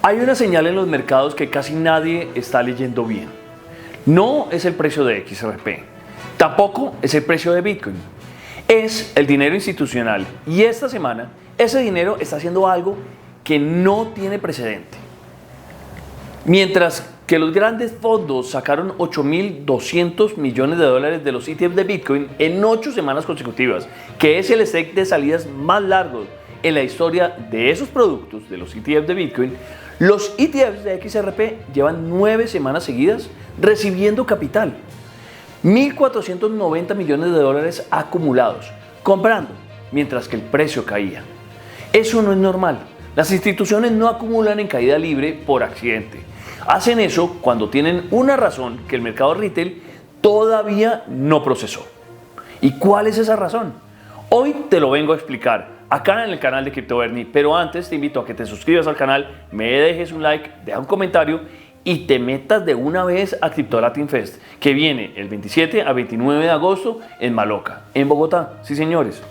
Hay una señal en los mercados que casi nadie está leyendo bien. No es el precio de XRP, tampoco es el precio de Bitcoin, es el dinero institucional. Y esta semana ese dinero está haciendo algo que no tiene precedente. Mientras que los grandes fondos sacaron 8.200 millones de dólares de los ETFs de Bitcoin en 8 semanas consecutivas, que es el stake de salidas más largo en la historia de esos productos, de los ETFs de Bitcoin, los ETFs de XRP llevan 9 semanas seguidas recibiendo capital. 1.490 millones de dólares acumulados, comprando, mientras que el precio caía. Eso no es normal. Las instituciones no acumulan en caída libre por accidente. Hacen eso cuando tienen una razón que el mercado retail todavía no procesó. ¿Y cuál es esa razón? Hoy te lo vengo a explicar acá en el canal de Crypto Bernie, pero antes te invito a que te suscribas al canal, me dejes un like, deja un comentario y te metas de una vez a Crypto Latin Fest, que viene el 27 a 29 de agosto en Maloca, en Bogotá. Sí, señores.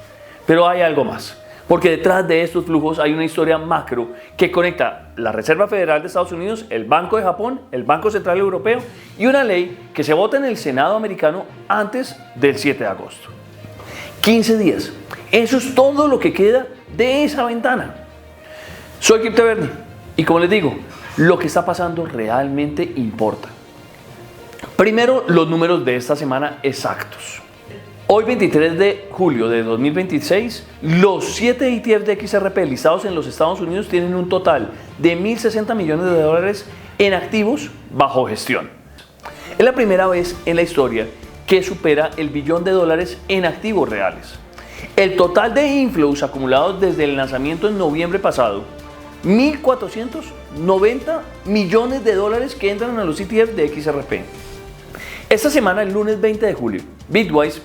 Pero hay algo más. Porque detrás de estos flujos hay una historia macro que conecta la Reserva Federal de Estados Unidos, el Banco de Japón, el Banco Central Europeo y una ley que se vota en el Senado americano antes del 7 de agosto. 15 días. Eso es todo lo que queda de esa ventana. Soy Crypto Bernie y como les digo, lo que está pasando realmente importa. Primero, los números de esta semana exactos. Hoy 23 de julio de 2026, los 7 ETFs de XRP listados en los Estados Unidos tienen un total de 1.060 millones de dólares en activos bajo gestión. Es la primera vez en la historia que supera el billón de dólares en activos reales. El total de inflows acumulados desde el lanzamiento en noviembre pasado, 1.490 millones de dólares que entran a los ETFs de XRP. Esta semana, el lunes 20 de julio, Bitwise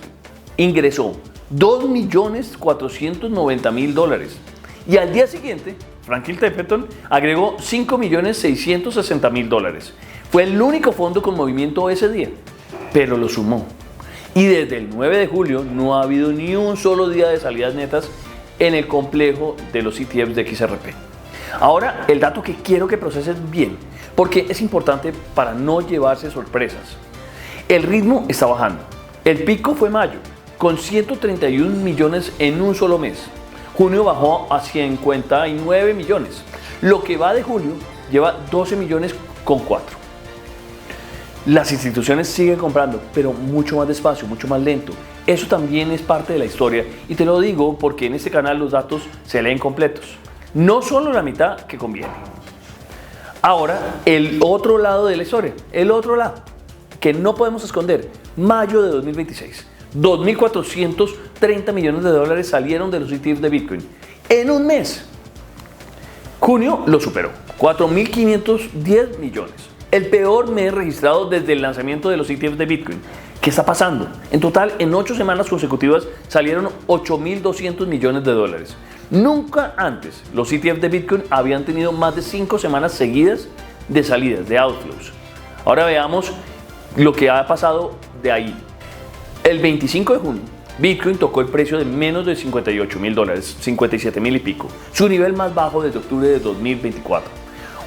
ingresó 2.490.000 dólares y al día siguiente Franklin Templeton agregó 5.660.000 dólares. Fue el único fondo con movimiento ese día, pero lo sumó. Y desde el 9 de julio no ha habido ni un solo día de salidas netas en el complejo de los ETFs de XRP. Ahora, el dato que quiero que proceses bien, porque es importante para no llevarse sorpresas. El ritmo está bajando. El pico fue mayo, con 131 millones en un solo mes. Junio bajó a 59 millones. Lo que va de julio lleva 12 millones con 4. Las instituciones siguen comprando, pero mucho más despacio, mucho más lento. Eso también es parte de la historia y te lo digo porque en este canal los datos se leen completos. No solo la mitad que conviene. Ahora, el otro lado de la historia, el otro lado, que no podemos esconder. Mayo de 2026, 2.430 millones de dólares salieron de los ETFs de Bitcoin en un mes. Junio lo superó, 4.510 millones. El peor mes registrado desde el lanzamiento de los ETFs de Bitcoin. ¿Qué está pasando? En total, en 8 semanas consecutivas salieron 8.200 millones de dólares. Nunca antes los ETFs de Bitcoin habían tenido más de 5 semanas seguidas de salidas, de outflows. Ahora veamos lo que ha pasado de ahí. El 25 de junio, Bitcoin tocó el precio de menos de 58.000 dólares, 57.000 y pico, su nivel más bajo desde octubre de 2024.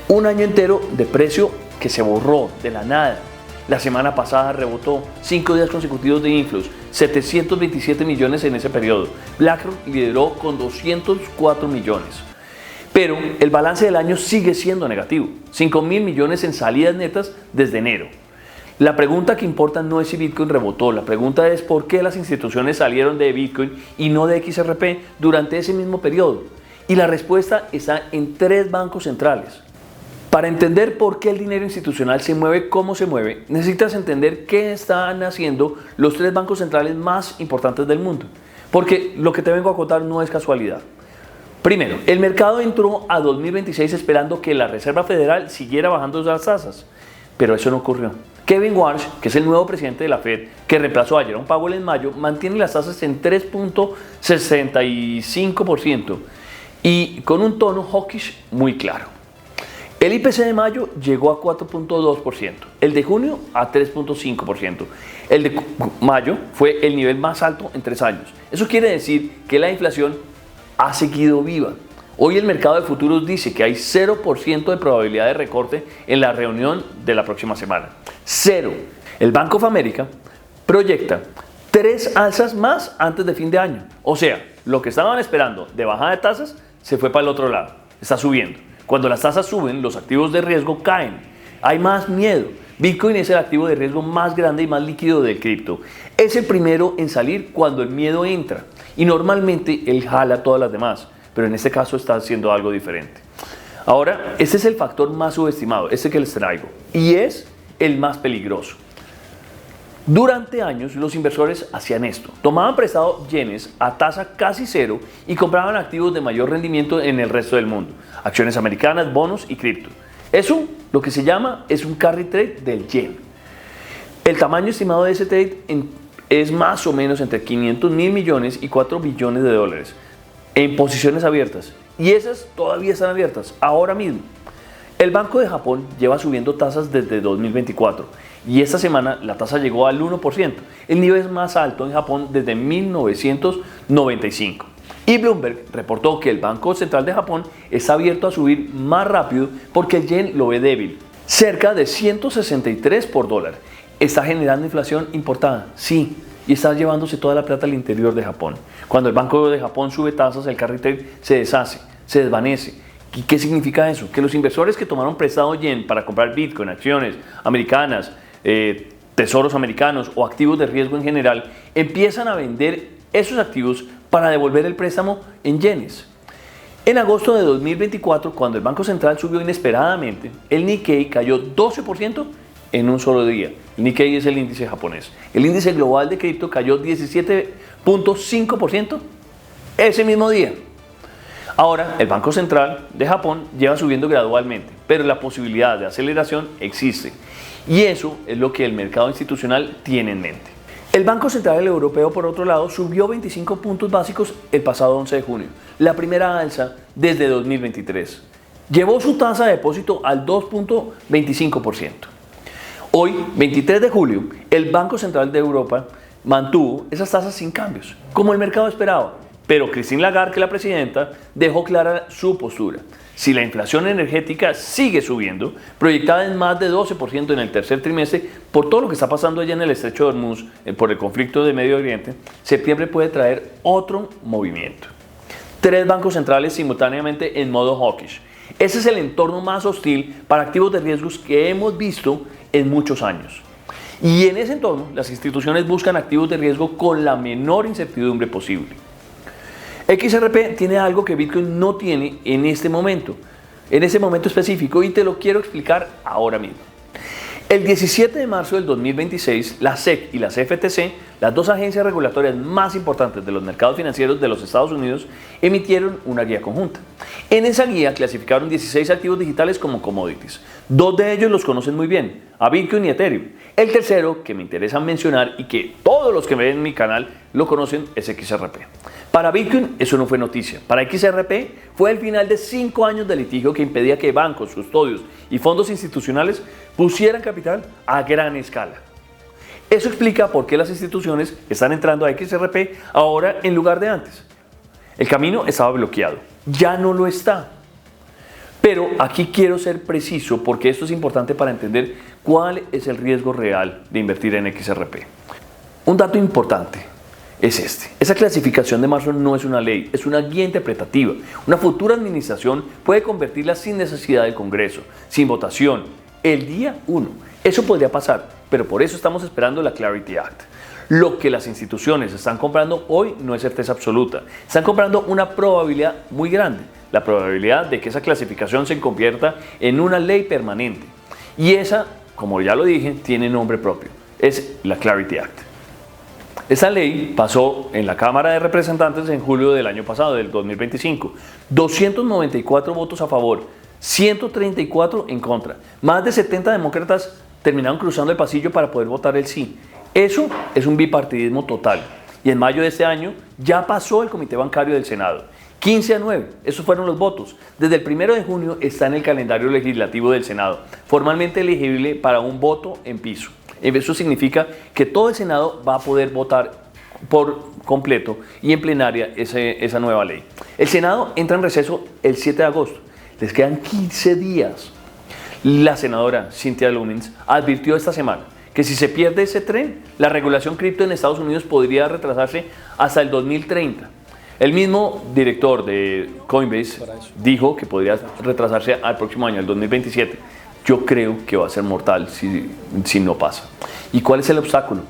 Un año entero de precio que se borró de la nada. La semana pasada rebotó 5 días consecutivos de inflows, 727 millones en ese periodo. BlackRock lideró con 204 millones. Pero el balance del año sigue siendo negativo, 5.000 millones en salidas netas desde enero. La pregunta que importa no es si Bitcoin rebotó, la pregunta es por qué las instituciones salieron de Bitcoin y no de XRP durante ese mismo periodo. Y la respuesta está en 3 bancos centrales. Para entender por qué el dinero institucional se mueve como se mueve, necesitas entender qué están haciendo los 3 bancos centrales más importantes del mundo. Porque lo que te vengo a contar no es casualidad. Primero, el mercado entró a 2026 esperando que la Reserva Federal siguiera bajando las tasas, pero eso no ocurrió. Kevin Warsh, que es el nuevo presidente de la Fed, que reemplazó a Jerome Powell en mayo, mantiene las tasas en 3.65% y con un tono hawkish muy claro. El IPC de mayo llegó a 4.2%, el de junio a 3.5%. El de mayo fue el nivel más alto en 3 años. Eso quiere decir que la inflación ha seguido viva. Hoy el mercado de futuros dice que hay 0% de probabilidad de recorte en la reunión de la próxima semana. Cero. El Bank of America proyecta 3 alzas más antes de fin de año. O sea, lo que estaban esperando de bajada de tasas se fue para el otro lado. Está subiendo. Cuando las tasas suben, los activos de riesgo caen. Hay más miedo. Bitcoin es el activo de riesgo más grande y más líquido del cripto. Es el primero en salir cuando el miedo entra. Y normalmente él jala todas las demás. Pero en este caso está haciendo algo diferente. Ahora, este es el factor más subestimado, este que les traigo. Y es el más peligroso. Durante años los inversores hacían esto, tomaban prestado yenes a tasa casi cero y compraban activos de mayor rendimiento en el resto del mundo, acciones americanas, bonos y cripto. Eso, lo que se llama, es un carry trade del yen. El tamaño estimado de ese trade es más o menos entre 500 mil millones y 4 billones de dólares en posiciones abiertas, y esas todavía están abiertas ahora mismo. El Banco de Japón lleva subiendo tasas desde 2024 y esta semana la tasa llegó al 1%, el nivel más alto en Japón desde 1995. Y Bloomberg reportó que el Banco Central de Japón está abierto a subir más rápido porque el yen lo ve débil, cerca de 163 por dólar. ¿Está generando inflación importada? Sí, y está llevándose toda la plata al interior de Japón. Cuando el Banco de Japón sube tasas, el carry trade se deshace, se desvanece. ¿Y qué significa eso? Que los inversores que tomaron prestado yen para comprar Bitcoin, acciones americanas, tesoros americanos o activos de riesgo en general, empiezan a vender esos activos para devolver el préstamo en yenes. En agosto de 2024, cuando el Banco Central subió inesperadamente, el Nikkei cayó 12% en un solo día. El Nikkei es el índice japonés. El índice global de cripto cayó 17.5% ese mismo día. Ahora, el Banco Central de Japón lleva subiendo gradualmente, pero la posibilidad de aceleración existe. Y eso es lo que el mercado institucional tiene en mente. El Banco Central Europeo, por otro lado, subió 25 puntos básicos el pasado 11 de junio, la primera alza desde 2023. Llevó su tasa de depósito al 2.25%. Hoy, 23 de julio, el Banco Central de Europa mantuvo esas tasas sin cambios, como el mercado esperaba. Pero Christine Lagarde, que es la presidenta, dejó clara su postura. Si la inflación energética sigue subiendo, proyectada en más de 12% en el tercer trimestre, por todo lo que está pasando allá en el estrecho de Hormuz, por el conflicto de Medio Oriente, septiembre puede traer otro movimiento. 3 bancos centrales simultáneamente en modo hawkish. Ese es el entorno más hostil para activos de riesgos que hemos visto en muchos años. Y en ese entorno, las instituciones buscan activos de riesgo con la menor incertidumbre posible. XRP tiene algo que Bitcoin no tiene en este momento específico, y te lo quiero explicar ahora mismo. El 17 de marzo del 2026, la SEC y la CFTC, las dos agencias regulatorias más importantes de los mercados financieros de los Estados Unidos, emitieron una guía conjunta. En esa guía clasificaron 16 activos digitales como commodities. 2 de ellos los conocen muy bien, a Bitcoin y Ethereum. El tercero, que me interesa mencionar y que todos los que ven en mi canal lo conocen, es XRP. Para Bitcoin eso no fue noticia. Para XRP fue el final de 5 años de litigio que impedía que bancos, custodios y fondos institucionales pusieran capital a gran escala. Eso explica por qué las instituciones están entrando a XRP ahora en lugar de antes. El camino estaba bloqueado, ya no lo está. Pero aquí quiero ser preciso porque esto es importante para entender cuál es el riesgo real de invertir en XRP. Un dato importante es este. Esa clasificación de marzo no es una ley, es una guía interpretativa. Una futura administración puede convertirla sin necesidad del Congreso, sin votación, el día 1. Eso podría pasar, pero por eso estamos esperando la Clarity Act. Lo que las instituciones están comprando hoy no es certeza absoluta. Están comprando una probabilidad muy grande, la probabilidad de que esa clasificación se convierta en una ley permanente. Y esa, como ya lo dije, tiene nombre propio. Es la Clarity Act. Esa ley pasó en la Cámara de Representantes en julio del año pasado, del 2025. 294 votos a favor, 134 en contra. Más de 70 demócratas terminaron cruzando el pasillo para poder votar el sí. Eso es un bipartidismo total. Y en mayo de este año ya pasó el Comité Bancario del Senado. 15-9, esos fueron los votos. Desde el 1 de junio está en el calendario legislativo del Senado, formalmente elegible para un voto en piso. Eso significa que todo el Senado va a poder votar por completo y en plenaria esa nueva ley. El Senado entra en receso el 7 de agosto. Les quedan 15 días. La senadora Cynthia Lummis advirtió esta semana que si se pierde ese tren, la regulación cripto en Estados Unidos podría retrasarse hasta el 2030. El mismo director de Coinbase dijo que podría retrasarse al próximo año, el 2027. Yo creo que va a ser mortal si no pasa. ¿Y cuál es el obstáculo?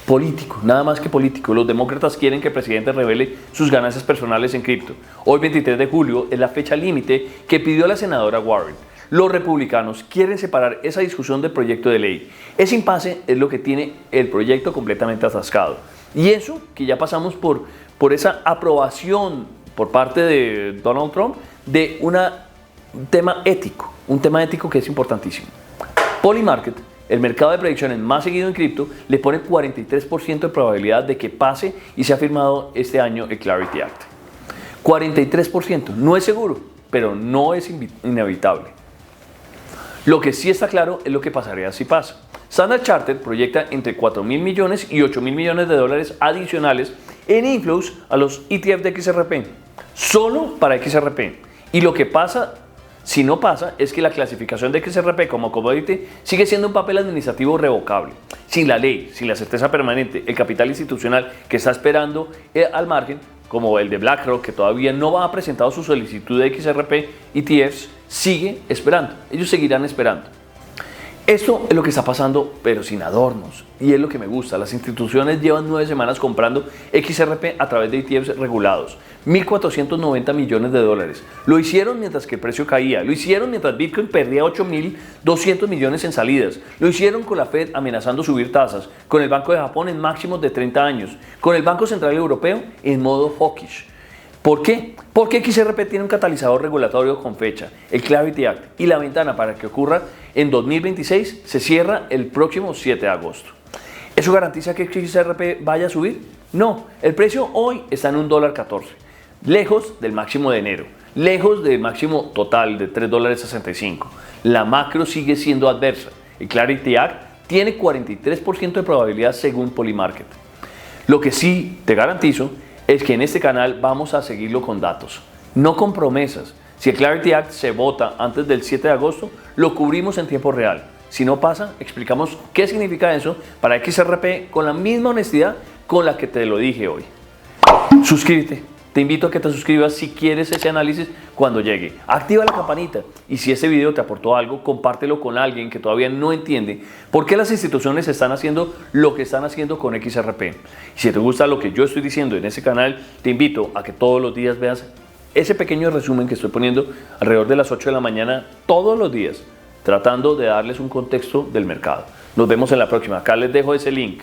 Político, nada más que político. Los demócratas quieren que el presidente revele sus ganancias personales en cripto. Hoy, 23 de julio, es la fecha límite que pidió la senadora Warren. Los republicanos quieren separar esa discusión del proyecto de ley. Ese impasse es lo que tiene el proyecto completamente atascado. Y eso que ya pasamos por esa aprobación por parte de Donald Trump de un tema ético que es importantísimo. Polymarket, el mercado de predicciones más seguido en cripto, le pone 43% de probabilidad de que pase y se ha firmado este año el Clarity Act. 43%, no es seguro, pero no es inevitable. Lo que sí está claro es lo que pasaría si pasa. Standard Chartered proyecta entre 4.000 millones y 8.000 millones de dólares adicionales en inflows a los ETF de XRP, solo para XRP. Y lo que pasa, si no pasa, es que la clasificación de XRP como commodity sigue siendo un papel administrativo revocable. Sin la ley, sin la certeza permanente, el capital institucional que está esperando al margen, como el de BlackRock, que todavía no ha presentado su solicitud de XRP ETFs, sigue esperando. Ellos seguirán esperando. Esto es lo que está pasando, pero sin adornos. Y es lo que me gusta. Las instituciones llevan 9 semanas comprando XRP a través de ETFs regulados. 1.490 millones de dólares. Lo hicieron mientras que el precio caía. Lo hicieron mientras Bitcoin perdía 8.200 millones en salidas. Lo hicieron con la Fed amenazando subir tasas. Con el Banco de Japón en máximos de 30 años. Con el Banco Central Europeo en modo hawkish. ¿Por qué? Porque XRP tiene un catalizador regulatorio con fecha, el Clarity Act, y la ventana para que ocurra en 2026 se cierra el próximo 7 de agosto. ¿Eso garantiza que XRP vaya a subir? No, el precio hoy está en $1.14, lejos del máximo de enero, lejos del máximo total de $3.65. La macro sigue siendo adversa. El Clarity Act tiene 43% de probabilidad según Polymarket. Lo que sí te garantizo es que en este canal vamos a seguirlo con datos, no con promesas. Si el Clarity Act se vota antes del 7 de agosto, lo cubrimos en tiempo real. Si no pasa, explicamos qué significa eso para XRP con la misma honestidad con la que te lo dije hoy. Suscríbete. Te invito a que te suscribas si quieres ese análisis cuando llegue. Activa la campanita y si este video te aportó algo, compártelo con alguien que todavía no entiende por qué las instituciones están haciendo lo que están haciendo con XRP. Y si te gusta lo que yo estoy diciendo en ese canal, te invito a que todos los días veas ese pequeño resumen que estoy poniendo alrededor de las 8 de la mañana todos los días, tratando de darles un contexto del mercado. Nos vemos en la próxima. Acá les dejo ese link.